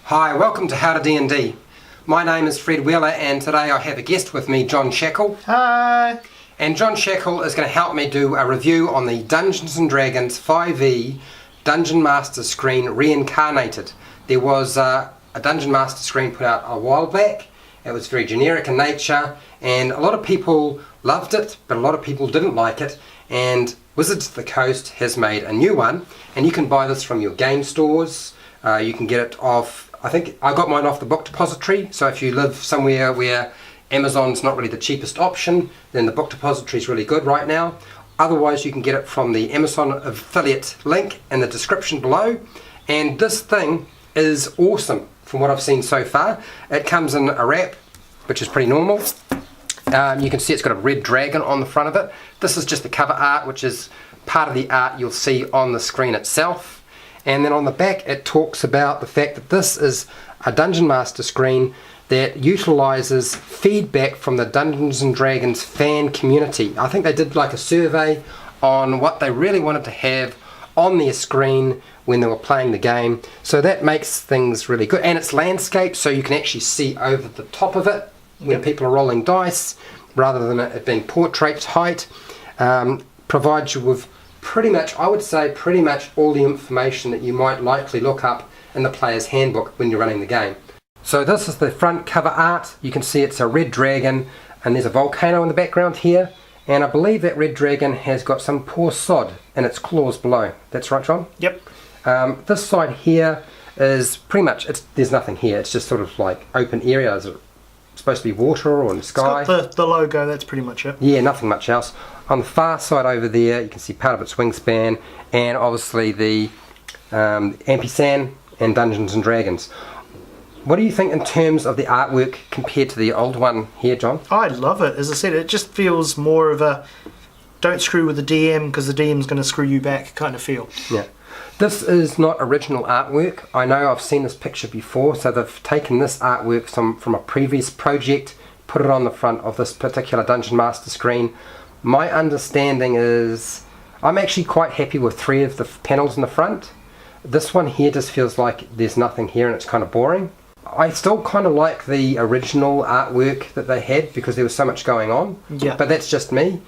Hi, welcome to howtod&d. My name is Fred Wheeler and today I have a guest with me, John Shackle. Hi! And John Shackle is going to help me do a review on the Dungeons & Dragons 5e Dungeon Master screen Reincarnated. There was a Dungeon Master screen put out a while back. It was very generic in nature and a lot of people loved it, but a lot of people didn't like it. And Wizards of the Coast has made a new one, and you can buy this from your game stores. You can get it off, I think I got mine off the book depository, so if you live somewhere where Amazon's not really the cheapest option, then the book depository is really good right now. Otherwise you can get it from the Amazon affiliate link in the description below. And this thing is awesome from what I've seen so far. It comes in a wrap, which is pretty normal. You can see it's got a red dragon on the front of it. This is just the cover art, which is part of the art you'll see on the screen itself. And then on the back it talks about the fact that this is a Dungeon Master screen that utilises feedback from the Dungeons & Dragons fan community. I think they did like a survey on what they really wanted to have on their screen when they were playing the game. So that makes things really good. And it's landscape, so you can actually see over the top of it when people are rolling dice, rather than it being portrait height. Provides you with pretty much, I would say, pretty much all the information that you might likely look up in the player's handbook when you're running the game. So this is the front cover art. You can see it's a red dragon, and there's a volcano in the background here, and I believe that red dragon has got some poor sod in its claws below. That's right, John? Yep. This side here is pretty much, there's nothing here. It's just sort of like open area. Is it supposed to be water or in the sky? It's got the logo, that's pretty much it. Yeah, nothing much else. On the far side over there, you can see part of its wingspan, and obviously the ampersand and Dungeons & Dragons. What do you think in terms of the artwork compared to the old one here, John? I love it. As I said, it just feels more of a don't screw with the DM because the DM's going to screw you back kind of feel. Yeah. This is not original artwork. I know I've seen this picture before, so they've taken this artwork from a previous project, put it on the front of this particular Dungeon Master screen. My understanding is I'm actually quite happy with 3 of the panels in the front. This one here just feels like there's nothing here and it's kind of boring. I still kind of like the original artwork that they had because there was so much going on, but that's just me.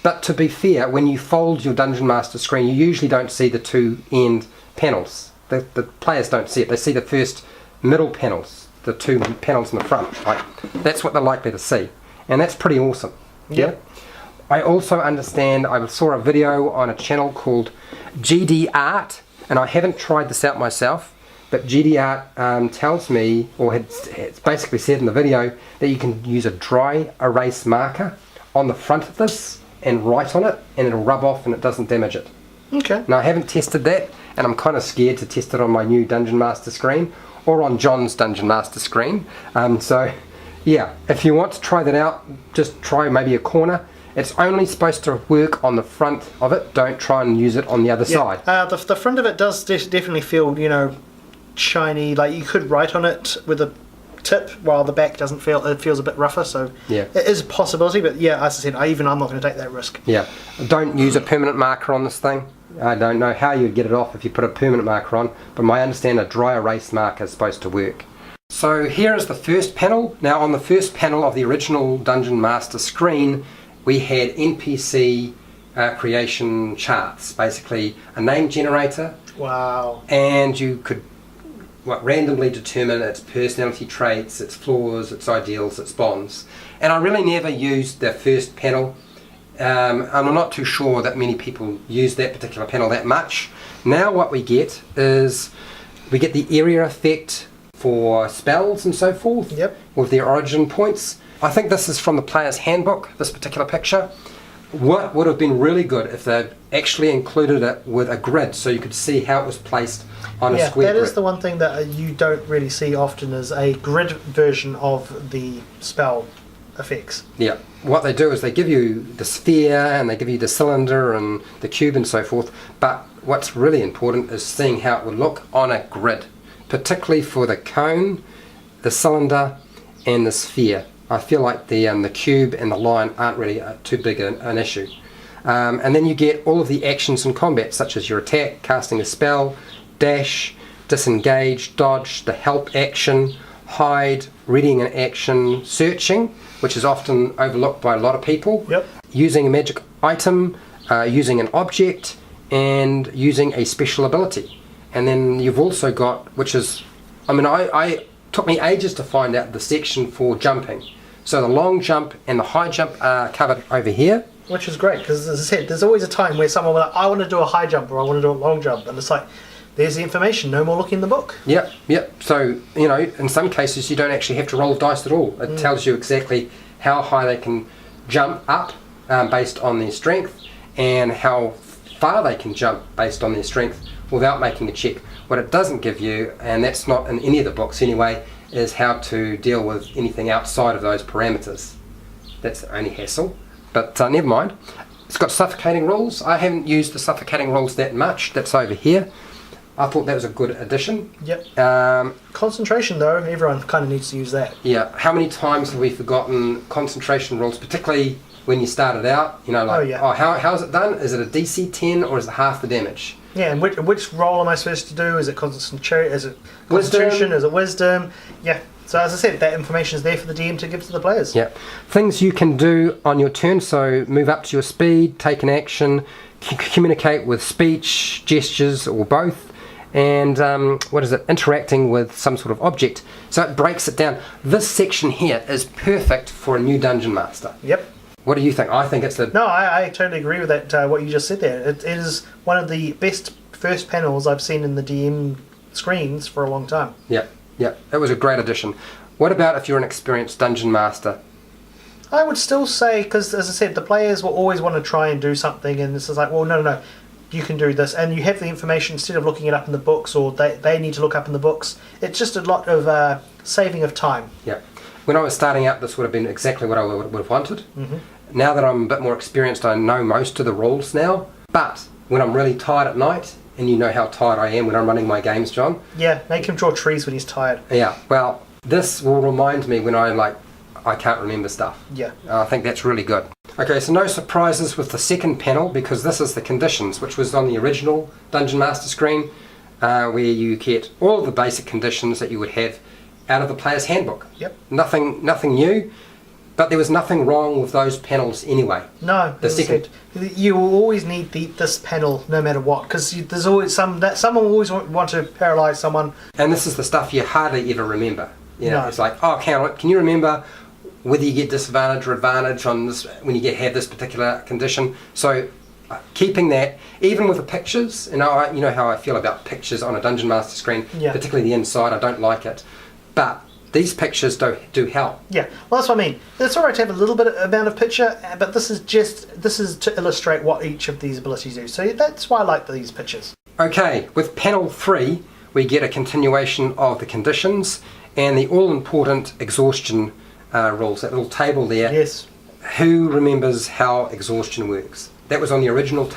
But to be fair, when you fold your Dungeon Master screen, you usually don't see the 2 end panels. The players don't see it. They see the first middle panels, the 2 panels in the front. Like, that's what they're likely to see, and that's pretty awesome. Yeah. I also understand, I saw a video on a channel called GD Art, and I haven't tried this out myself, but GD Art tells me, or it's basically said in the video, that you can use a dry erase marker on the front of this and write on it, and it'll rub off and it doesn't damage it. Okay. Now I haven't tested that, and I'm kind of scared to test it on my new Dungeon Master screen, or on John's Dungeon Master screen. So yeah, if you want to try that out, just try maybe a corner. It's only supposed to work on the front of it. Don't try and use it on the other side. The front of it does definitely feel, you know, shiny. Like you could write on it with a tip, while the back doesn't feel. It feels a bit rougher. So yeah, it is a possibility. But yeah, as I said, I'm not going to take that risk. Yeah, don't use a permanent marker on this thing. I don't know how you'd get it off if you put a permanent marker on, but my understanding, a dry erase marker is supposed to work. So here is the first panel. Now on the first panel of the original Dungeon Master screen, we had NPC creation charts, basically a name generator. Wow. And you could randomly determine its personality traits, its flaws, its ideals, its bonds. And I really never used the first panel. And I'm not too sure that many people use that particular panel that much. Now what we get is we get the area effect for spells and so forth, with their origin points. I think this is from the player's handbook, this particular picture. What would have been really good if they'd actually included it with a grid so you could see how it was placed on a square grid. Yeah, that is the one thing that you don't really see often, is a grid version of the spell effects. Yeah, what they do is they give you the sphere and they give you the cylinder and the cube and so forth, but what's really important is seeing how it would look on a grid, particularly for the cone, the cylinder and the sphere. I feel like the cube and the line aren't really too big an issue. And then you get all of the actions in combat, such as your attack, casting a spell, dash, disengage, dodge, the help action, hide, reading an action, searching, which is often overlooked by a lot of people, using a magic item, using an object, and using a special ability. And then you've also got, which is, I took me ages to find out the section for jumping. So the long jump and the high jump are covered over here. Which is great, because as I said, there's always a time where someone will be like, I want to do a high jump or I want to do a long jump. And it's like, there's the information, no more looking in the book. Yep. So, in some cases you don't actually have to roll dice at all. It tells you exactly how high they can jump up based on their strength, and how far they can jump based on their strength without making a check. What it doesn't give you, and that's not in any of the books anyway, is how to deal with anything outside of those parameters. That's the only hassle. But never mind. It's got suffocating rules. I haven't used the suffocating rules that much. That's over here. I thought that was a good addition. Yep. Concentration, though, everyone kind of needs to use that. Yeah. How many times have we forgotten concentration rules, particularly when you started out? How's it done? Is it a DC 10 or is it half the damage? Yeah, and which roll am I supposed to do? Is it concentration? Is it constitution? Is it wisdom? Yeah. So as I said, that information is there for the DM to give to the players. Yeah. Things you can do on your turn, so move up to your speed, take an action, communicate with speech, gestures, or both, and interacting with some sort of object. So it breaks it down. This section here is perfect for a new Dungeon Master. Yep. What do you think? I think it's the... No, I totally agree with that, what you just said there. It is one of the best first panels I've seen in the DM screens for a long time. Yeah. It was a great addition. What about if you're an experienced Dungeon Master? I would still say, because as I said, the players will always want to try and do something, and this is like, well, no, you can do this, and you have the information instead of looking it up in the books, or they need to look up in the books. It's just a lot of saving of time. Yeah. When I was starting out, this would have been exactly what I would have wanted. Mm-hmm. Now that I'm a bit more experienced, I know most of the rules now. But when I'm really tired at night, and you know how tired I am when I'm running my games, John. Yeah, make him draw trees when he's tired. Yeah, well, this will remind me when I can't remember stuff. Yeah. I think that's really good. Okay, so no surprises with the second panel, because this is the conditions, which was on the original Dungeon Master screen, where you get all of the basic conditions that you would have out of the player's handbook. Yep. Nothing new, but there was nothing wrong with those panels anyway. No, you will always need this panel no matter what, because there's always someone will always want to paralyze someone. And this is the stuff you hardly ever remember. No. It's like, can you remember whether you get disadvantage or advantage on this when you have this particular condition? So keeping that, even with the pictures, and you know how I feel about pictures on a Dungeon Master screen, particularly the inside, I don't like it. But these pictures do help. Yeah, well, that's what I mean. It's alright to have a little bit amount of picture, but this is to illustrate what each of these abilities do. So that's why I like these pictures. Okay, with panel 3, we get a continuation of the conditions and the all-important exhaustion rules. That little table there. Yes. Who remembers how exhaustion works? That was on the original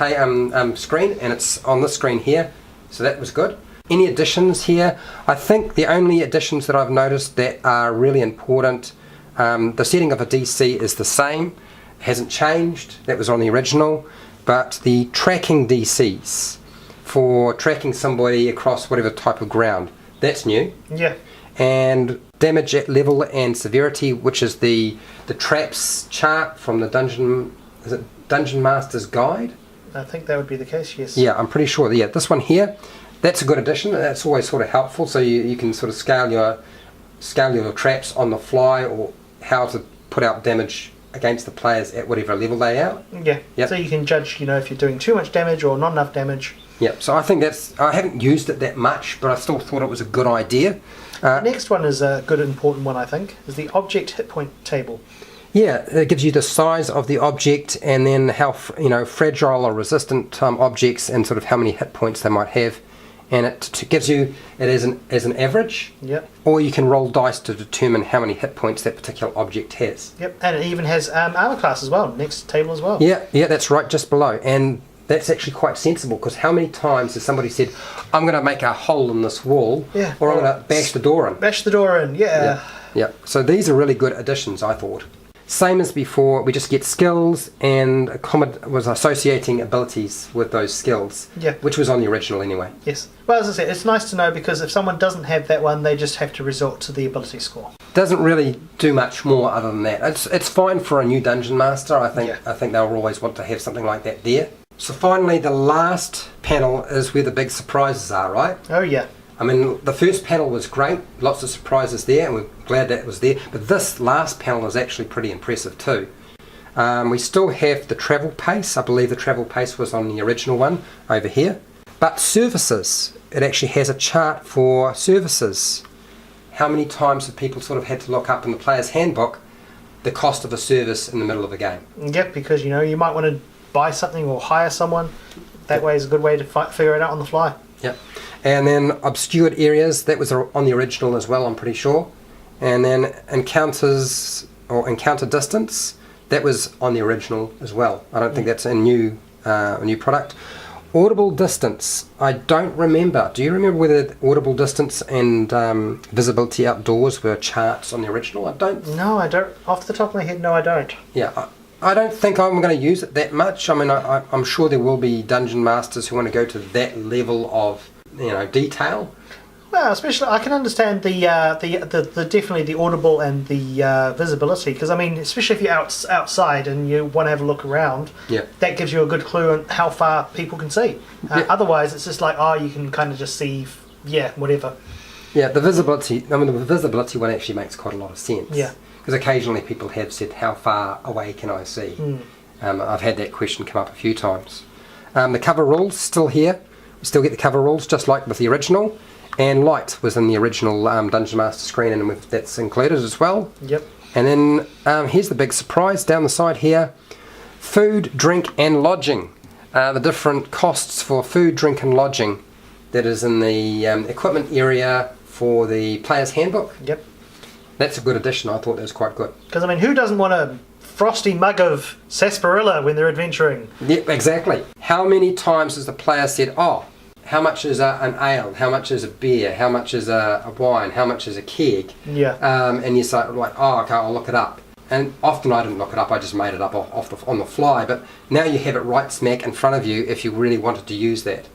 screen, and it's on this screen here. So that was good. Any additions here? I think the only additions that I've noticed that are really important, the setting of a DC is the same, it hasn't changed, that was on the original, but the tracking DCs for tracking somebody across whatever type of ground, that's new. Yeah. And damage at level and severity, which is the traps chart from the Dungeon Master's Guide? I think that would be the case, yes. Yeah, I'm pretty sure. Yeah, this one here, that's a good addition. That's always sort of helpful, so you can sort of scale your traps on the fly, or how to put out damage against the players at whatever level they are. Yeah. Yep. So you can judge, if you're doing too much damage or not enough damage. Yeah. So I think I haven't used it that much, but I still thought it was a good idea. The next one is a good important one, I think, is the object hit point table. Yeah, it gives you the size of the object, and then how fragile or resistant objects, and sort of how many hit points they might have. And it gives you it as an average. Yep. Or you can roll dice to determine how many hit points that particular object has. Yep, and it even has armor class as well, next table as well. Yeah, that's right, just below. And that's actually quite sensible, because how many times has somebody said, I'm going to make a hole in this wall, or I'm going to bash the door in. Bash the door in, yeah. Yeah. So these are really good additions, I thought. Same as before, we just get skills and was associating abilities with those skills, Yeah. which was on the original anyway. Yes. Well, as I said, it's nice to know because if someone doesn't have that one, they just have to resort to the ability score. Doesn't really do much more other than that. It's fine for a new Dungeon Master. I think they'll always want to have something like that there. So finally, the last panel is where the big surprises are, right? Oh, yeah. I mean, the first panel was great, lots of surprises there, and we're glad that was there. But this last panel is actually pretty impressive too. We still have the travel pace. I believe the travel pace was on the original one over here. But services, it actually has a chart for services. How many times have people sort of had to look up in the player's handbook the cost of a service in the middle of a game? Yep, because you might want to buy something or hire someone. That way is a good way to figure it out on the fly. Yep. And then obscured areas, that was on the original as well, I'm pretty sure. And then encounters or encounter distance, that was on the original as well. I don't think that's a new product. Audible distance, I don't remember. Do you remember whether audible distance and visibility outdoors were charts on the original? I don't. No, I don't. Off the top of my head, no, I don't. Yeah, I don't think I'm going to use it that much. I mean, I'm sure there will be dungeon masters who want to go to that level of detail. Well, especially I can understand the definitely the audible and the visibility, because I mean, especially if you're outside and you want to have a look around, that gives you a good clue on how far people can see. Otherwise, it's just like, you can kind of just see, whatever. Yeah, the visibility. I mean, the visibility one actually makes quite a lot of sense. Yeah. Because occasionally people have said, "How far away can I see?" I've had that question come up a few times. The cover rules still here. We still get the cover rules just like with the original. And light was in the original Dungeon Master screen, and that's included as well. Yep. And then here's the big surprise down the side here: food, drink, and lodging. The different costs for food, drink, and lodging. That is in the equipment area for the player's handbook. Yep. That's a good addition. I thought that was quite good. Because I mean, who doesn't want a frosty mug of sarsaparilla when they're adventuring? Yep, exactly. How many times has the player said, how much is an ale? How much is a beer? How much is a wine? How much is a keg? Yeah. And you say, okay, I'll look it up. And often I didn't look it up, I just made it up on the fly. But now you have it right smack in front of you if you really wanted to use that.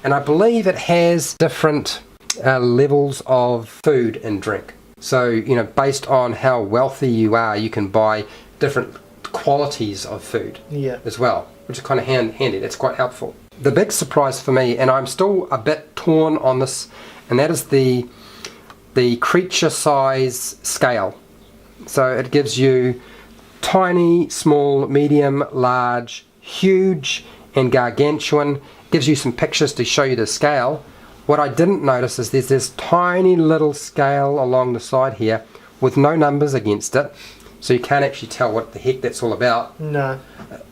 And I believe it has different levels of food and drink. So, based on how wealthy you are, you can buy different qualities of food as well, which is kind of handy. That's quite helpful. The big surprise for me, and I'm still a bit torn on this, and that is the creature size scale. So it gives you tiny, small, medium, large, huge, and gargantuan. It gives you some pictures to show you the scale. What I didn't notice is there's this tiny little scale along the side here with no numbers against it, so you can't actually tell what the heck that's all about. No.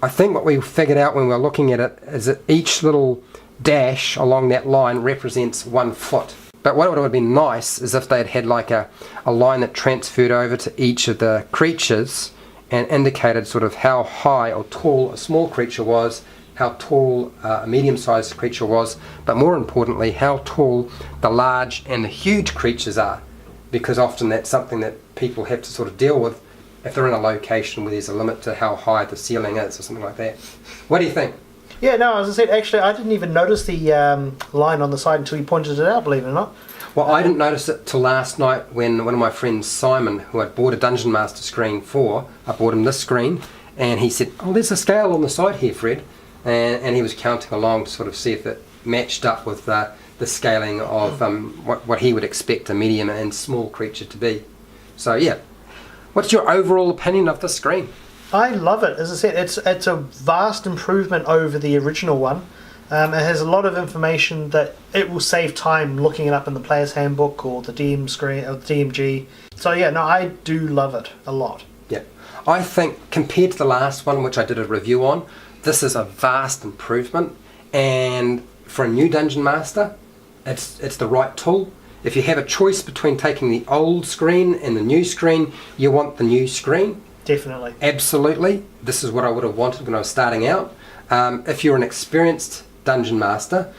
I think what we figured out when we were looking at it is that each little dash along that line represents 1 foot. But what would have been nice is if they'd had like a line that transferred over to each of the creatures and indicated sort of how high or tall a small creature was, how tall a medium-sized creature was, but more importantly, how tall the large and the huge creatures are, because often that's something that people have to sort of deal with if they're in a location where there's a limit to how high the ceiling is or something like that. What do you think? Yeah, no, as I said, actually, I didn't even notice the line on the side until you pointed it out, believe it or not. Well, I didn't notice it till last night when one of my friends, Simon, who I'd bought a Dungeon Master screen for, I bought him this screen, and he said, there's a scale on the side here, Fred. And he was counting along to sort of see if it matched up with the scaling of what he would expect a medium and small creature to be. So, yeah. What's your overall opinion of the screen? I love it. As I said, it's a vast improvement over the original one. It has a lot of information that it will save time looking it up in the player's handbook or the DM screen or the DMG. So yeah, no, I do love it a lot. Yeah, I think compared to the last one, which I did a review on, this is a vast improvement. And for a new Dungeon Master, it's the right tool. If you have a choice between taking the old screen and the new screen, you want the new screen. Definitely. Absolutely. This is what I would have wanted when I was starting out. If you're an experienced Dungeon Master,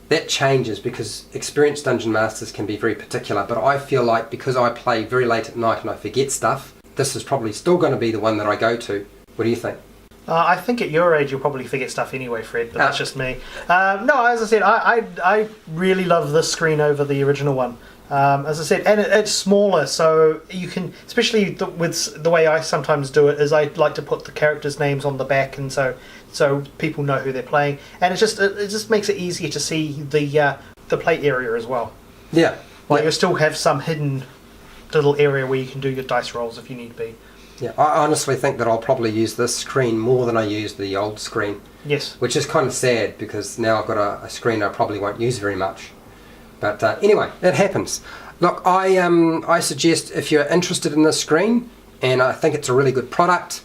that changes because experienced Dungeon Masters can be very particular, but I feel like because I play very late at night and I forget stuff, this is probably still going to be the one that I go to. What do you think? I think at your age you'll probably forget stuff anyway, Fred, but that's just me. No, as I said, I really love this screen over the original one. As I said, and it's smaller, so you can, especially with the way I sometimes do it, is I like to put the characters' names on the back, and so people know who they're playing, and it just makes it easier to see the play area as well. Yeah. Like you still have some hidden little area where you can do your dice rolls if you need be. Yeah, I honestly think that I'll probably use this screen more than I use the old screen. Yes. Which Which is kind of sad, because now I've got a screen I probably won't use very much. But anyway, it happens. Look, I suggest if you're interested in this screen, and I think it's a really good product,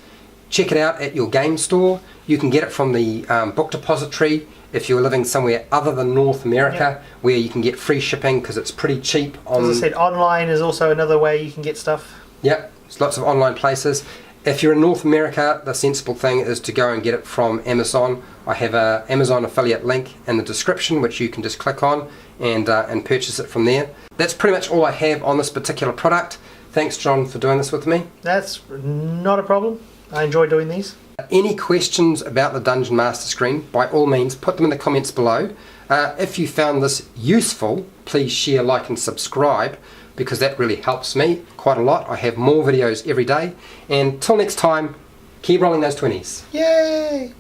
check it out at your game store. You can get it from the book depository if you're living somewhere other than North America, where you can get free shipping because it's pretty cheap. As I said, online is also another way you can get stuff. Yep, there's lots of online places. If you're in North America, the sensible thing is to go and get it from Amazon. I have an Amazon affiliate link in the description, which you can just click on and purchase it from there. That's pretty much all I have on this particular product. Thanks, John, for doing this with me. That's not a problem. I enjoy doing these. Any questions about the Dungeon Master screen, by all means, put them in the comments below. If you found this useful, please share, like and subscribe, because that really helps me quite a lot. I have more videos every day. And till next time, keep rolling those 20s. Yay!